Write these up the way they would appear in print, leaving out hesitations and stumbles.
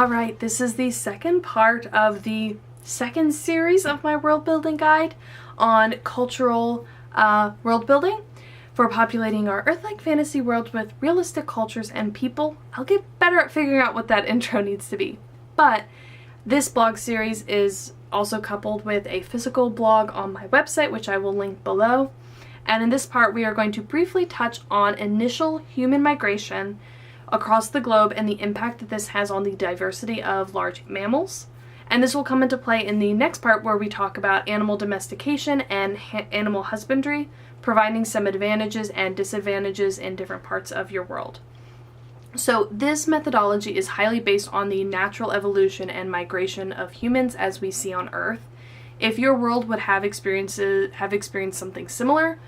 Alright, this is the second part of the second series of my world building guide on cultural world building for populating our Earth-like fantasy world with realistic cultures and people. I'll get better at figuring out what that intro needs to be. But this blog series is also coupled with a physical blog on my website, which I will link below. And in this part, we are going to briefly touch on initial human migration across the globe and the impact that this has on the diversity of large mammals. And this will come into play in the next part where we talk about animal domestication and animal husbandry, providing some advantages and disadvantages in different parts of your world. So this methodology is highly based on the natural evolution and migration of humans as we see on Earth. If your world would have experienced something similar,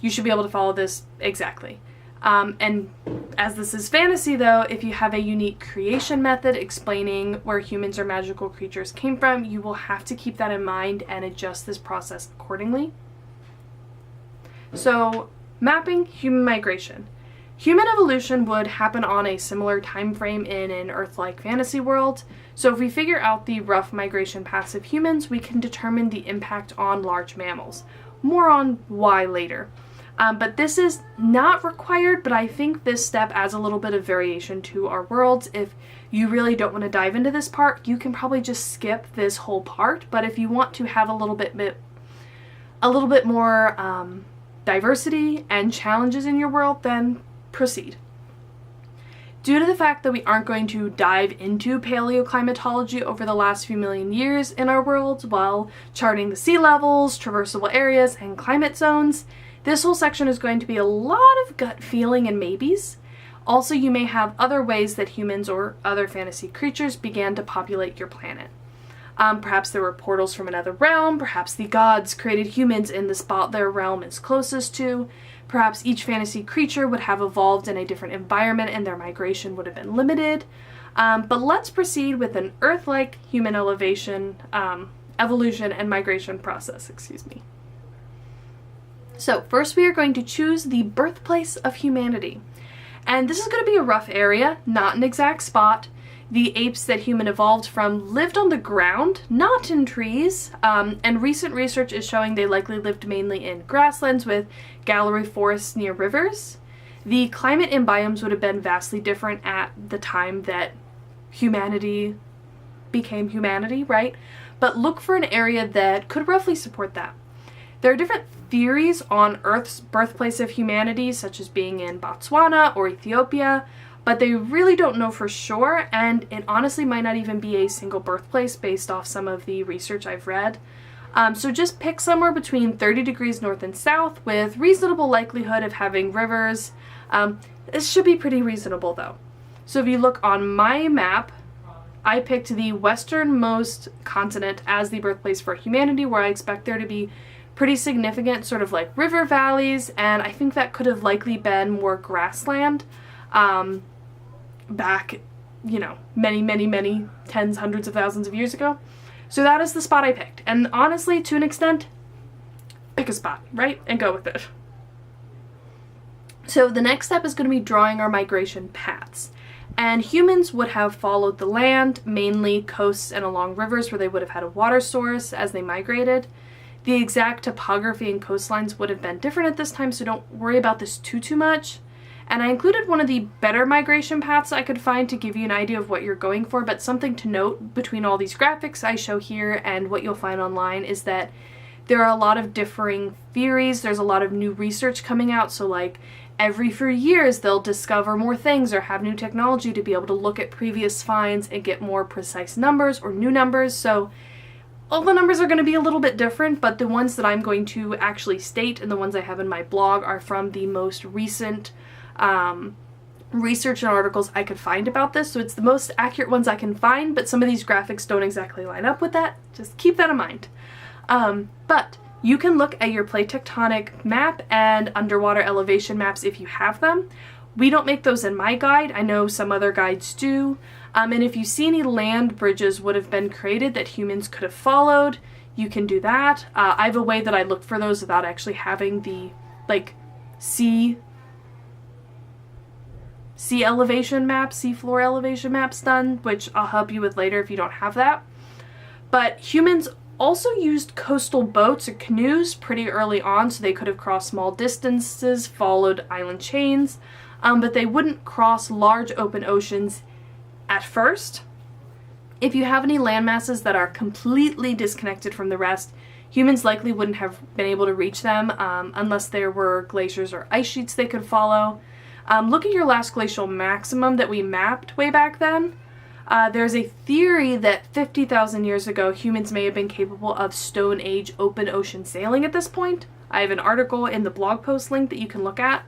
you should be able to follow this exactly. And as this is fantasy though, if you have a unique creation method explaining where humans or magical creatures came from, you will have to keep that in mind and adjust this process accordingly. So, mapping human migration. Human evolution would happen on a similar time frame in an Earth-like fantasy world. So if we figure out the rough migration paths of humans, we can determine the impact on large mammals. More on why later. But this is not required, but I think this step adds a little bit of variation to our worlds. If you really don't want to dive into this part, you can probably just skip this whole part. But if you want to have a little bit more diversity and challenges in your world, then proceed. Due to the fact that we aren't going to dive into paleoclimatology over the last few million years in our world while charting the sea levels, traversable areas, and climate zones, this whole section is going to be a lot of gut feeling and maybes. Also, you may have other ways that humans or other fantasy creatures began to populate your planet. Perhaps there were portals from another realm, perhaps the gods created humans in the spot their realm is closest to, perhaps each fantasy creature would have evolved in a different environment and their migration would have been limited. But let's proceed with an Earth-like human evolution and migration process, So first we are going to choose the birthplace of humanity. And this is going to be a rough area, not an exact spot. The apes that human evolved from lived on the ground, not in trees, and recent research is showing they likely lived mainly in grasslands with gallery forests near rivers. The climate and biomes would have been vastly different at the time that humanity became humanity, right? But look for an area that could roughly support that. There are different theories on Earth's birthplace of humanity, such as being in Botswana or Ethiopia, but they really don't know for sure, and it honestly might not even be a single birthplace based off some of the research I've read. So just pick somewhere between 30 degrees north and south with reasonable likelihood of having rivers. This should be pretty reasonable though. So if you look on my map, I picked the westernmost continent as the birthplace for humanity, where I expect there to be pretty significant sort of like river valleys, and I think that could have likely been more grassland back, many tens, hundreds of thousands of years ago. So that is the spot I picked. And honestly, to an extent, pick a spot, right? And go with it. So the next step is going to be drawing our migration paths. And humans would have followed the land, mainly coasts and along rivers where they would have had a water source as they migrated. The exact topography and coastlines would have been different at this time, so don't worry about this too much. And I included one of the better migration paths I could find to give you an idea of what you're going for, but something to note between all these graphics I show here and what you'll find online is that there are a lot of differing theories. There's a lot of new research coming out, so like every few years they'll discover more things or have new technology to be able to look at previous finds and get more precise numbers or new numbers. So all the numbers are going to be a little bit different, but the ones that I'm going to actually state and the ones I have in my blog are from the most recent research and articles I could find about this. So it's the most accurate ones I can find, but some of these graphics don't exactly line up with that. Just keep that in mind. But you can look at your plate tectonic map and underwater elevation maps if you have them. We don't make those in my guide. I know some other guides do. And if you see any land bridges would have been created that humans could have followed, you can do that. I have a way that I look for those without actually having the sea sea elevation maps, seafloor elevation maps done, which I'll help you with later if you don't have that. But humans also used coastal boats or canoes pretty early on, so they could have crossed small distances, followed island chains, but they wouldn't cross large open oceans at first. If you have any land masses that are completely disconnected from the rest, humans likely wouldn't have been able to reach them unless there were glaciers or ice sheets they could follow. Look at your last glacial maximum that we mapped way back then. There's a theory that 50,000 years ago, humans may have been capable of Stone Age open ocean sailing at this point. I have an article in the blog post link that you can look at.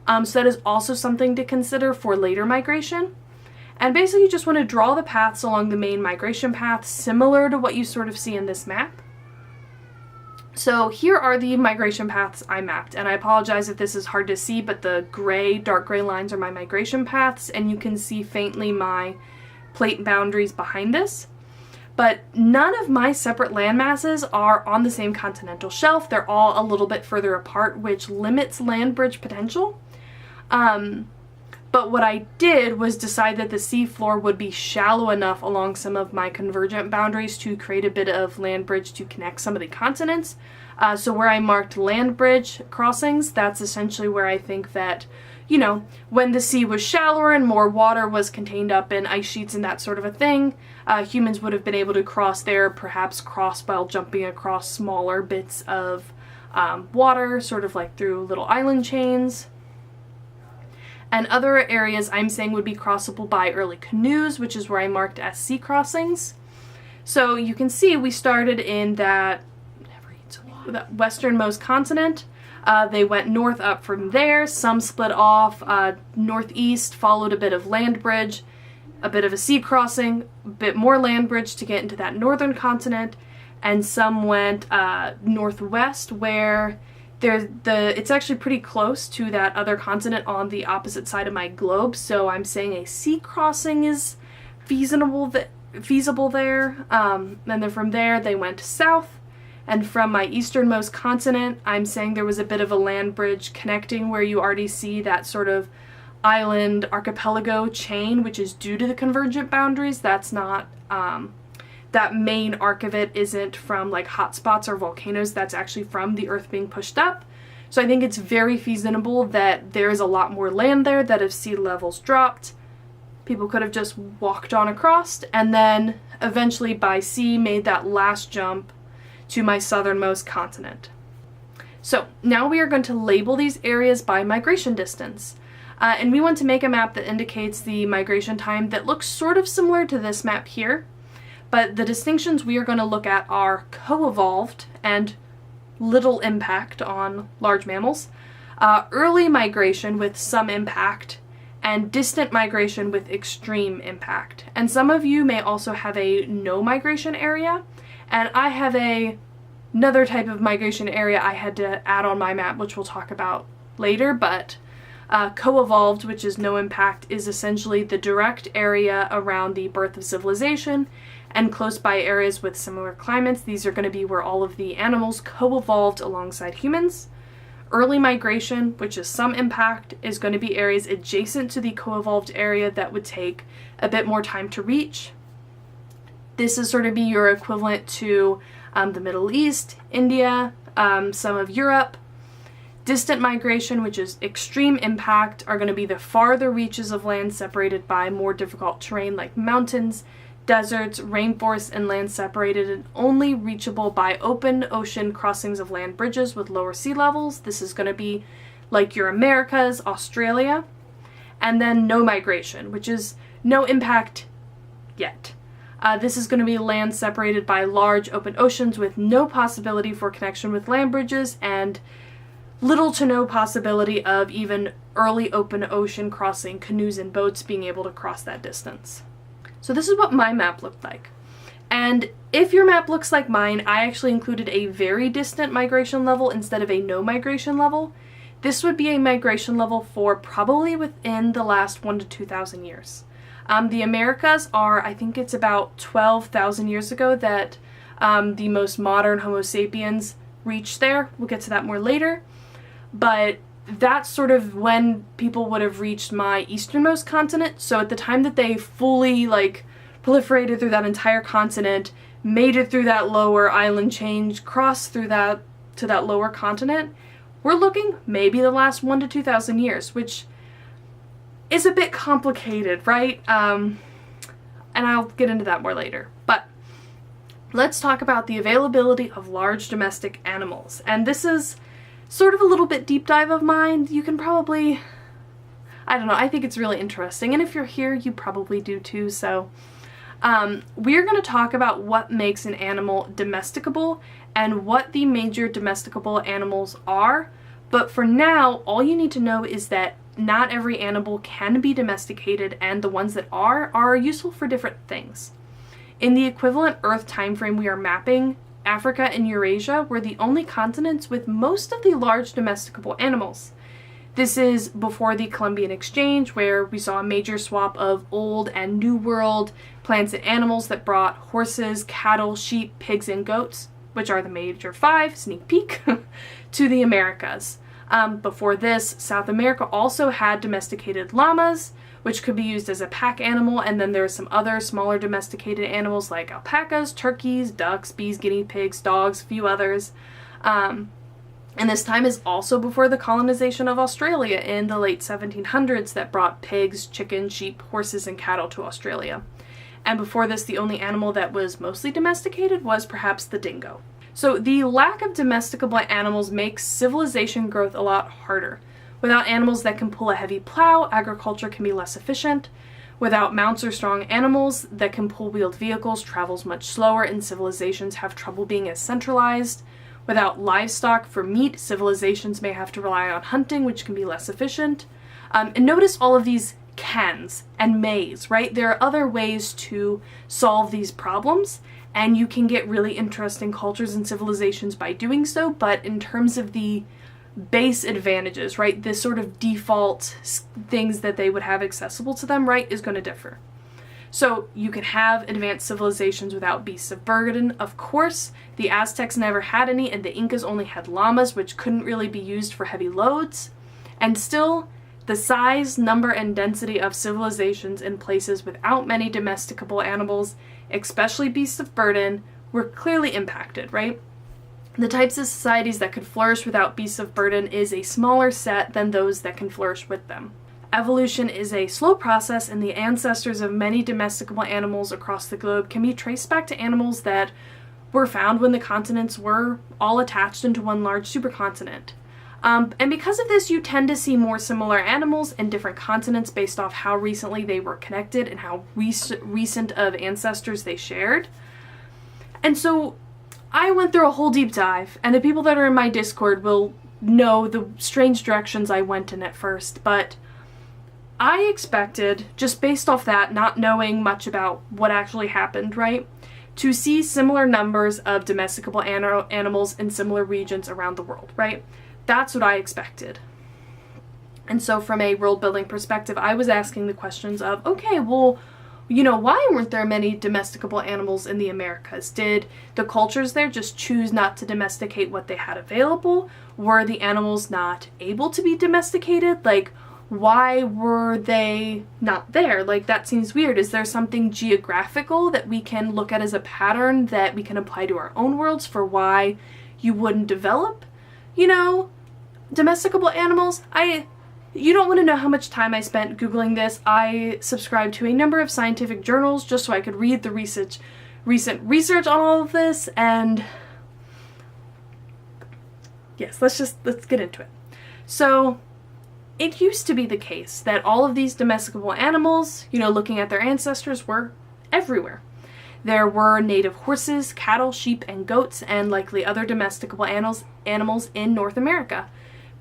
So that is also something to consider for later migration. And basically you just want to draw the paths along the main migration path, similar to what you sort of see in this map. So here are the migration paths I mapped, and I apologize if this is hard to see, but the gray, dark gray lines are my migration paths, and you can see faintly my plate boundaries behind this. But none of my separate land masses are on the same continental shelf. They're all a little bit further apart, which limits land bridge potential. But what I did was decide that the seafloor would be shallow enough along some of my convergent boundaries to create a bit of land bridge to connect some of the continents. So where I marked land bridge crossings, that's essentially where I think that, you know, when the sea was shallower and more water was contained up in ice sheets and that sort of a thing, humans would have been able to cross there, perhaps cross while jumping across smaller bits of water, sort of like through little island chains. And other areas I'm saying would be crossable by early canoes, which is where I marked as sea crossings. So you can see we started in that westernmost continent. They went north up from there. Some split off. Northeast followed a bit of land bridge, a bit of a sea crossing, a bit more land bridge to get into that northern continent, and some went northwest where it's actually pretty close to that other continent on the opposite side of my globe, so I'm saying a sea crossing is feasible there. And then from there they went south, and from my easternmost continent I'm saying there was a bit of a land bridge connecting where you already see that sort of island archipelago chain, which is due to the convergent boundaries. That's not that main arc of it isn't from like hotspots or volcanoes, that's actually from the earth being pushed up. So I think it's very feasible that there's a lot more land there, that if sea levels dropped, people could have just walked on across and then eventually by sea made that last jump to my southernmost continent. So now we are going to label these areas by migration distance. And we want to make a map that indicates the migration time that looks sort of similar to this map here. But the distinctions we are going to look at are co-evolved and little impact on large mammals, early migration with some impact, and distant migration with extreme impact. And some of you may also have a no migration area, and I have another type of migration area I had to add on my map, which we'll talk about later, but co-evolved, which is no impact, is essentially the direct area around the birth of civilization, and close by areas with similar climates. These are going to be where all of the animals co-evolved alongside humans. Early migration, which is some impact, is going to be areas adjacent to the co-evolved area that would take a bit more time to reach. This is sort of be your equivalent to the Middle East, India, some of Europe. Distant migration, which is extreme impact, are going to be the farther reaches of land separated by more difficult terrain like mountains, deserts, rainforests, and land separated and only reachable by open ocean crossings of land bridges with lower sea levels. This is going to be like your Americas, Australia. And then no migration, which is no impact yet. This is going to be land separated by large open oceans with no possibility for connection with land bridges and little to no possibility of even early open ocean crossing, canoes and boats being able to cross that distance. So this is what my map looked like. And if your map looks like mine, I actually included a very distant migration level instead of a no migration level. This would be a migration level for probably within the last 1,000 to 2,000 years. The Americas are, I think it's about 12,000 years ago that the most modern Homo sapiens reached there. We'll get to that more later. But that's sort of when people would have reached my easternmost continent. So at the time that they fully like proliferated through that entire continent, made it through that lower island chain, crossed through that to that lower continent, we're looking maybe the last 1,000 to 2,000 years, which is a bit complicated, right? And I'll get into that more later. But let's talk about the availability of large domestic animals. And this is sort of a little bit deep dive of mine. You can probably, I don't know, I think it's really interesting. And if you're here, you probably do too. So we're going to talk about what makes an animal domesticable and what the major domesticable animals are. But for now, all you need to know is that not every animal can be domesticated, and the ones that are useful for different things. In the equivalent Earth timeframe we are mapping, Africa and Eurasia were the only continents with most of the large domesticable animals. This is before the Columbian Exchange, where we saw a major swap of old and new world plants and animals that brought horses, cattle, sheep, pigs, and goats, which are the major 5, sneak peek, to the Americas. Before this, South America also had domesticated llamas, which could be used as a pack animal, and then there's some other smaller domesticated animals like alpacas, turkeys, ducks, bees, guinea pigs, dogs, a few others. And this time is also before the colonization of Australia in the late 1700s that brought pigs, chickens, sheep, horses, and cattle to Australia. And before this, the only animal that was mostly domesticated was perhaps the dingo. So the lack of domesticable animals makes civilization growth a lot harder. Without animals that can pull a heavy plow, agriculture can be less efficient. Without mounts or strong animals that can pull wheeled vehicles, travel's much slower and civilizations have trouble being as centralized. Without livestock for meat, civilizations may have to rely on hunting, which can be less efficient. And notice all of these cans and mays, right? There are other ways to solve these problems, and you can get really interesting cultures and civilizations by doing so, but in terms of the base advantages, right, this sort of default things that they would have accessible to them, right, is going to differ. So you can have advanced civilizations without beasts of burden. Of course, the Aztecs never had any, and the Incas only had llamas, which couldn't really be used for heavy loads. And still, the size, number, and density of civilizations in places without many domesticable animals, especially beasts of burden, were clearly impacted, right? The types of societies that could flourish without beasts of burden is a smaller set than those that can flourish with them. Evolution is a slow process, and the ancestors of many domesticable animals across the globe can be traced back to animals that were found when the continents were all attached into one large supercontinent. And because of this, you tend to see more similar animals in different continents based off how recently they were connected and how recent of ancestors they shared. And so I went through a whole deep dive, and the people that are in my Discord will know the strange directions I went in at first, but I expected, just based off that, not knowing much about what actually happened, right, to see similar numbers of domesticable animals in similar regions around the world, right? That's what I expected. And so from a world building perspective, I was asking the questions of, okay, well, you know, why weren't there many domesticable animals in the Americas? Did the cultures there just choose not to domesticate what they had available? Were the animals not able to be domesticated? Like, why were they not there? Like, that seems weird. Is there something geographical that we can look at as a pattern that we can apply to our own worlds for why you wouldn't develop, you know, domesticable animals? You don't want to know how much time I spent Googling this. I subscribed to a number of scientific journals just so I could read the recent research on all of this, and yes, let's get into it. So, it used to be the case that all of these domesticable animals, you know, looking at their ancestors, were everywhere. There were native horses, cattle, sheep, and goats, and likely other domesticable animals in North America.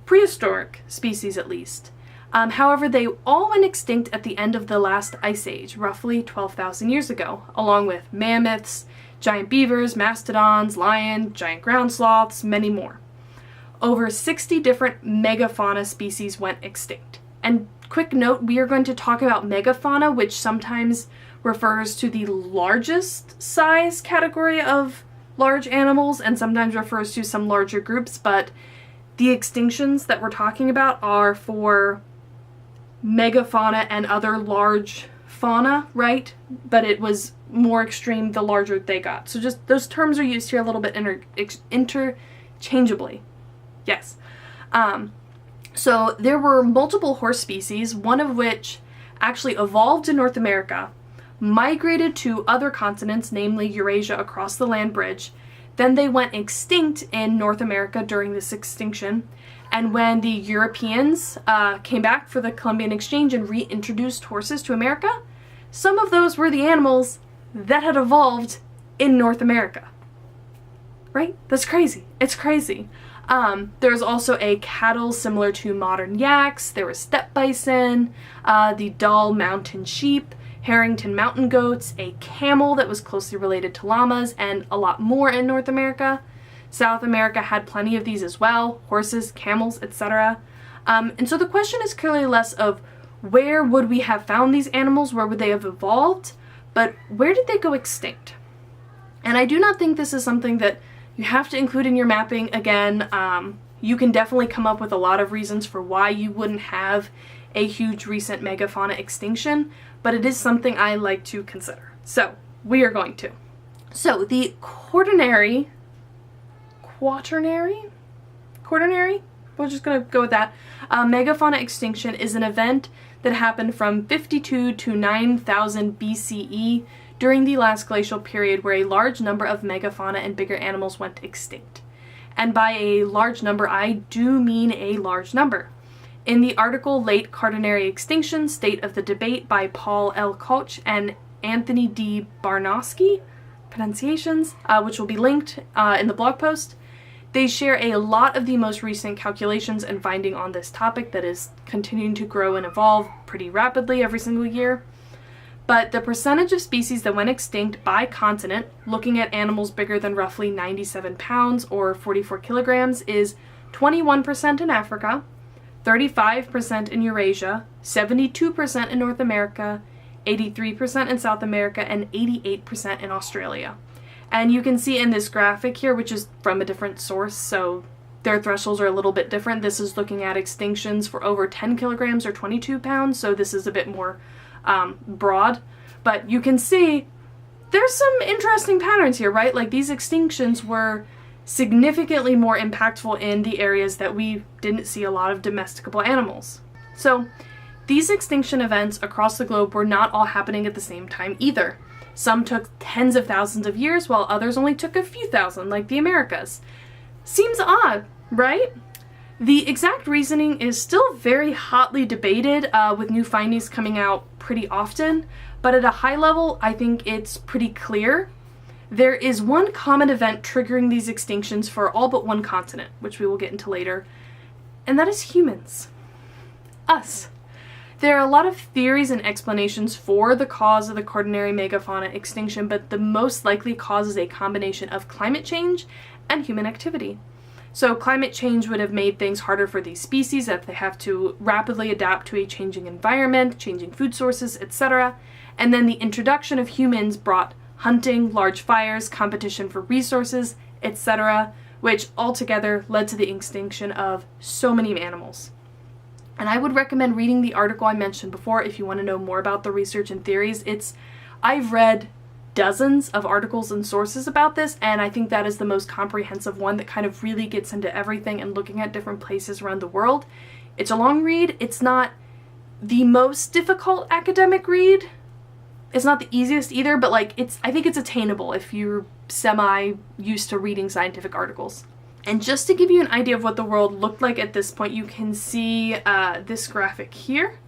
Prehistoric species, at least. However, they all went extinct at the end of the last ice age, roughly 12,000 years ago, along with mammoths, giant beavers, mastodons, lion, giant ground sloths, many more. Over 60 different megafauna species went extinct. And quick note, we are going to talk about megafauna, which sometimes refers to the largest size category of large animals and sometimes refers to some larger groups, but the extinctions that we're talking about are for megafauna and other large fauna, right? But it was more extreme the larger they got. So just those terms are used here a little bit interchangeably. Yes. So there were multiple horse species, one of which actually evolved in North America, migrated to other continents, namely Eurasia across the land bridge. Then they went extinct in North America during this extinction. And when the Europeans came back for the Columbian Exchange and reintroduced horses to America, some of those were the animals that had evolved in North America. Right? That's crazy. It's crazy. There's also a cattle similar to modern yaks. There was steppe bison, the Dall mountain sheep, Harrington mountain goats, a camel that was closely related to llamas, and a lot more in North America. South America had plenty of these as well, horses, camels, etc. And so the question is clearly less of where would we have found these animals, where would they have evolved, but where did they go extinct? And I do not think this is something that you have to include in your mapping. Again, you can definitely come up with a lot of reasons for why you wouldn't have a huge recent megafauna extinction, but it is something I like to consider. So we are going to. So the quaternary, we're just going to go with that. Megafauna extinction is an event that happened from 52 to 9000 BCE during the last glacial period, where a large number of megafauna and bigger animals went extinct. And by a large number, I do mean a large number. In the article Late Quaternary Extinction, State of the Debate by Paul L. Koch and Anthony D. Barnosky, pronunciations, which will be linked in the blog post, they share a lot of the most recent calculations and finding on this topic that is continuing to grow and evolve pretty rapidly every single year. But the percentage of species that went extinct by continent, looking at animals bigger than roughly 97 pounds or 44 kilograms, is 21% in Africa, 35% in Eurasia, 72% in North America, 83% in South America, and 88% in Australia. And you can see in this graphic here, which is from a different source, so their thresholds are a little bit different. This is looking at extinctions for over 10 kilograms or 22 pounds, so this is a bit more broad. But you can see there's some interesting patterns here, right? Like these extinctions were significantly more impactful in the areas that we didn't see a lot of domesticable animals. So these extinction events across the globe were not all happening at the same time either. Some took tens of thousands of years, while others only took a few thousand, like the Americas. Seems odd, right? The exact reasoning is still very hotly debated, with new findings coming out pretty often, but at a high level, I think it's pretty clear. There is one common event triggering these extinctions for all but one continent, which we will get into later, and that is humans. Us. There are a lot of theories and explanations for the cause of the quaternary megafauna extinction, but the most likely cause is a combination of climate change and human activity. So climate change would have made things harder for these species, as they have to rapidly adapt to a changing environment, changing food sources, etc. And then the introduction of humans brought hunting, large fires, competition for resources, etc., which altogether led to the extinction of so many animals. And I would recommend reading the article I mentioned before if you want to know more about the research and theories. I've read dozens of articles and sources about this, and I think that is the most comprehensive one that kind of really gets into everything and looking at different places around the world. It's a long read. It's not the most difficult academic read. It's not the easiest either, but I think it's attainable if you're semi-used to reading scientific articles. And just to give you an idea of what the world looked like at this point, you can see this graphic here.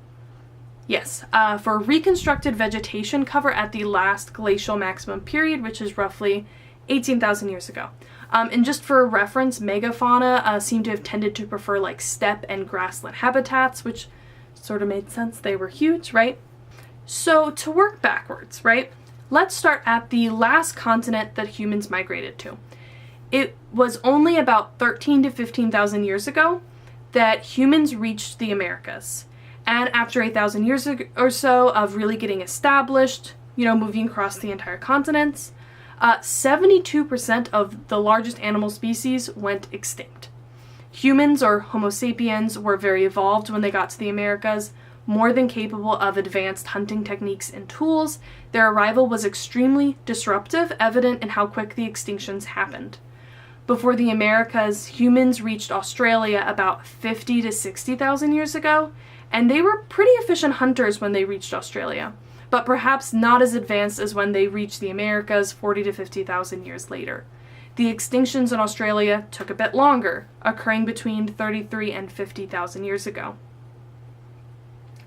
Yes, for reconstructed vegetation cover at the last glacial maximum period, which is roughly 18,000 years ago. And just for reference, megafauna seem to have tended to prefer like steppe and grassland habitats, which sort of made sense. They were huge, right? So to work backwards, right? Let's start at the last continent that humans migrated to. It was only about 13 to 15,000 years ago that humans reached the Americas. And after 8,000 years or so of really getting established, moving across the entire continents, 72% of the largest animal species went extinct. Humans, or Homo sapiens, were very evolved when they got to the Americas, more than capable of advanced hunting techniques and tools. Their arrival was extremely disruptive, evident in how quick the extinctions happened. Before the Americas, humans reached Australia about 50 to 60,000 years ago, and they were pretty efficient hunters when they reached Australia, but perhaps not as advanced as when they reached the Americas 40 to 50,000 years later. The extinctions in Australia took a bit longer, occurring between 33 and 50,000 years ago.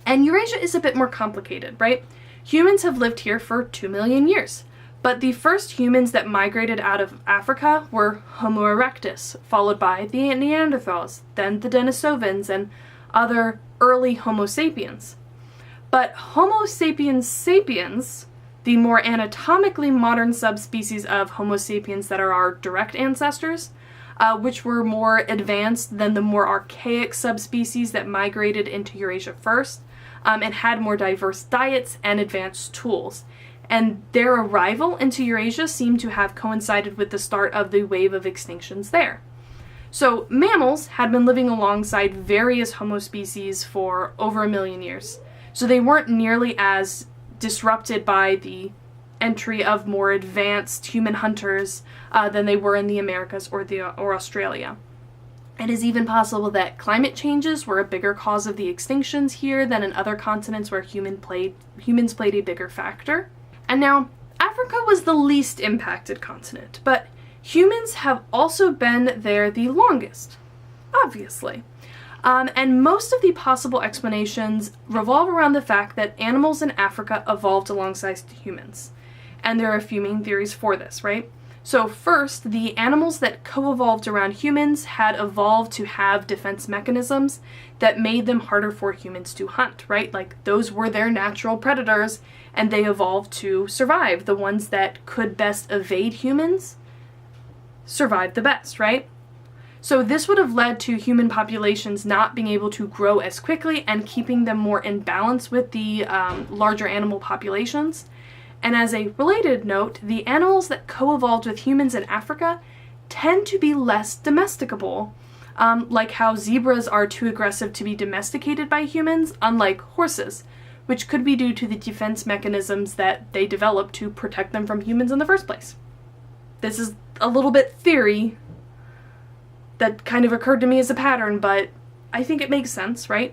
And Eurasia is a bit more complicated, right? Humans have lived here for 2 million years, but the first humans that migrated out of Africa were Homo erectus, followed by the Neanderthals, then the Denisovans, and other early Homo sapiens. But Homo sapiens sapiens, the more anatomically modern subspecies of Homo sapiens that are our direct ancestors, which were more advanced than the more archaic subspecies that migrated into Eurasia first, and had more diverse diets and advanced tools. And their arrival into Eurasia seemed to have coincided with the start of the wave of extinctions there. So mammals had been living alongside various Homo species for over 1 million years. So they weren't nearly as disrupted by the entry of more advanced human hunters than they were in the Americas or Australia. It is even possible that climate changes were a bigger cause of the extinctions here than in other continents where humans played a bigger factor. And now, Africa was the least impacted continent, but humans have also been there the longest, obviously. And most of the possible explanations revolve around the fact that animals in Africa evolved alongside humans. And there are a few main theories for this, right? So first, the animals that co-evolved around humans had evolved to have defense mechanisms that made them harder for humans to hunt, right? Like those were their natural predators, and they evolved to survive. The ones that could best evade humans survived the best, right? So this would have led to human populations not being able to grow as quickly and keeping them more in balance with the larger animal populations. And as a related note, the animals that co-evolved with humans in Africa tend to be less domesticable, like how zebras are too aggressive to be domesticated by humans, unlike horses, which could be due to the defense mechanisms that they developed to protect them from humans in the first place. This is a little bit theory that kind of occurred to me as a pattern, but I think it makes sense, right?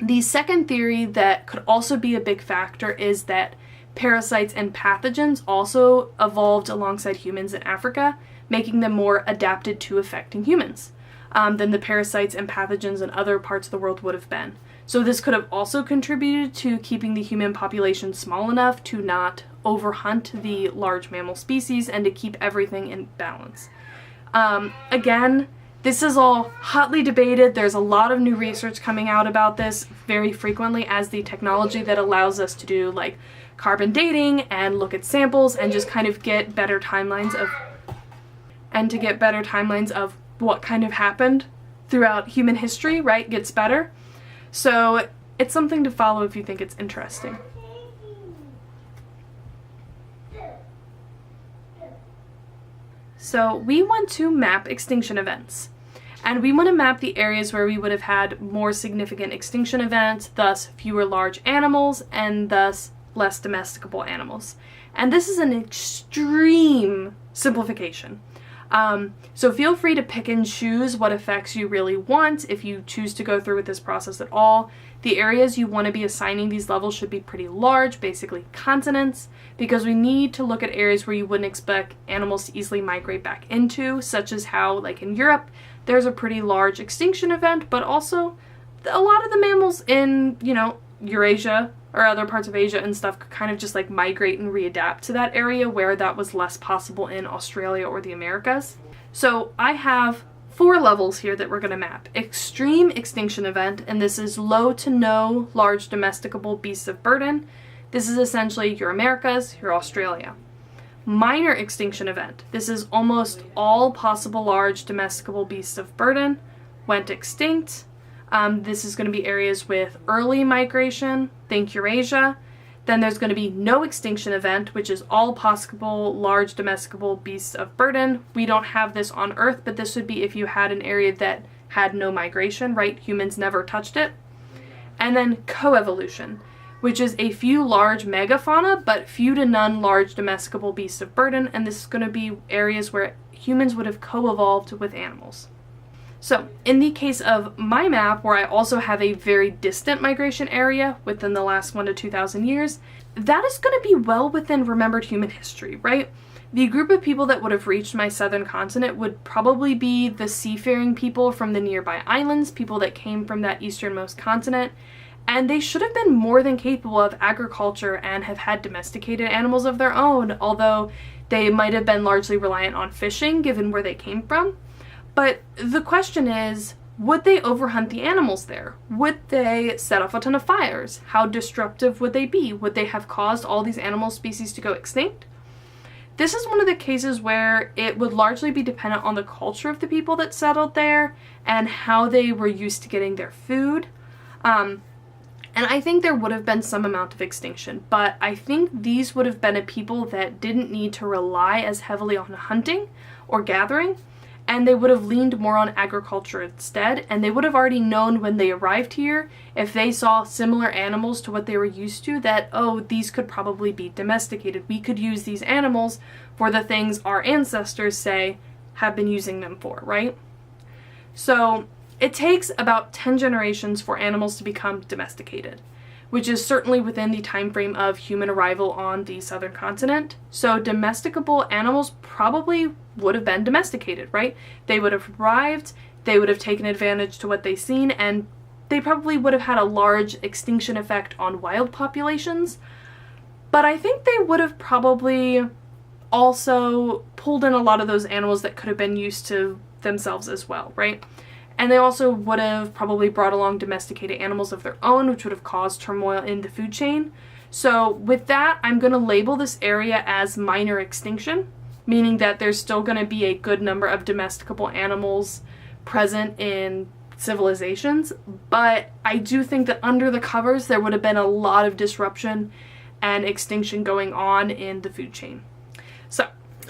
The second theory that could also be a big factor is that parasites and pathogens also evolved alongside humans in Africa, making them more adapted to affecting humans than the parasites and pathogens in other parts of the world would have been. So this could have also contributed to keeping the human population small enough to not overhunt the large mammal species and to keep everything in balance. Again, this is all hotly debated. There's a lot of new research coming out about this very frequently as the technology that allows us to do like carbon dating and look at samples and just kind of get better timelines of what kind of happened throughout human history, right, gets better. So it's something to follow if you think it's interesting. So we want to map extinction events, and we want to map the areas where we would have had more significant extinction events, thus fewer large animals, and thus less domesticable animals. And this is an extreme simplification. So feel free to pick and choose what effects you really want if you choose to go through with this process at all. The areas you want to be assigning these levels should be pretty large, basically continents, because we need to look at areas where you wouldn't expect animals to easily migrate back into, such as how, like in Europe, there's a pretty large extinction event, but also a lot of the mammals in, Eurasia or other parts of Asia and stuff could kind of just like migrate and readapt to that area where that was less possible in Australia or the Americas. So I have 4 levels here that we're going to map. Extreme extinction event, and this is low to no large domesticable beasts of burden. This is essentially your Americas, your Australia. Minor extinction event. This is almost all possible large domesticable beasts of burden went extinct. This is going to be areas with early migration, think Eurasia. Then there's going to be no extinction event, which is all possible large domesticable beasts of burden. We don't have this on Earth, but this would be if you had an area that had no migration, right? Humans never touched it. And then coevolution, which is a few large megafauna, but few to none large domesticable beasts of burden, and this is going to be areas where humans would have co-evolved with animals. So, in the case of my map, where I also have a very distant migration area within the last 1 to 2,000 years, that is going to be well within remembered human history, right? The group of people that would have reached my southern continent would probably be the seafaring people from the nearby islands, people that came from that easternmost continent, and they should have been more than capable of agriculture and have had domesticated animals of their own, although they might have been largely reliant on fishing given where they came from. But the question is, would they overhunt the animals there? Would they set off a ton of fires? How disruptive would they be? Would they have caused all these animal species to go extinct? This is one of the cases where it would largely be dependent on the culture of the people that settled there and how they were used to getting their food. And I think there would have been some amount of extinction, but I think these would have been a people that didn't need to rely as heavily on hunting or gathering, and they would have leaned more on agriculture instead, and they would have already known when they arrived here, if they saw similar animals to what they were used to, that, oh, these could probably be domesticated. We could use these animals for the things our ancestors say have been using them for, right? So it takes about 10 generations for animals to become domesticated, which is certainly within the time frame of human arrival on the southern continent. So domesticable animals probably would have been domesticated, right? They would have arrived, they would have taken advantage to what they've seen, and they probably would have had a large extinction effect on wild populations. But I think they would have probably also pulled in a lot of those animals that could have been used to themselves as well, right? And they also would have probably brought along domesticated animals of their own, which would have caused turmoil in the food chain. So with that, I'm going to label this area as minor extinction, meaning that there's still going to be a good number of domesticable animals present in civilizations. But I do think that under the covers, there would have been a lot of disruption and extinction going on in the food chain. So,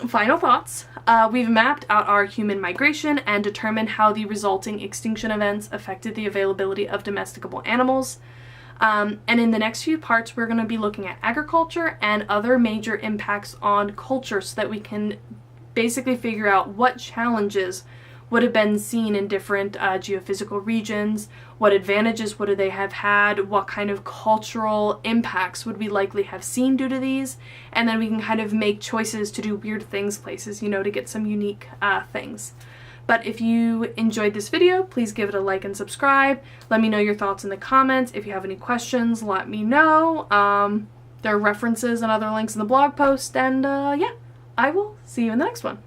final thoughts. We've mapped out our human migration and determined how the resulting extinction events affected the availability of domesticable animals. And in the next few parts, we're going to be looking at agriculture and other major impacts on culture so that we can basically figure out what challenges would have been seen in different geophysical regions, what advantages would they have had, what kind of cultural impacts would we likely have seen due to these, and then we can kind of make choices to do weird things places, you know, to get some unique things. But if you enjoyed this video, please give it a like and subscribe. Let me know your thoughts in the comments. If you have any questions, let me know. There are references and other links in the blog post, and yeah, I will see you in the next one.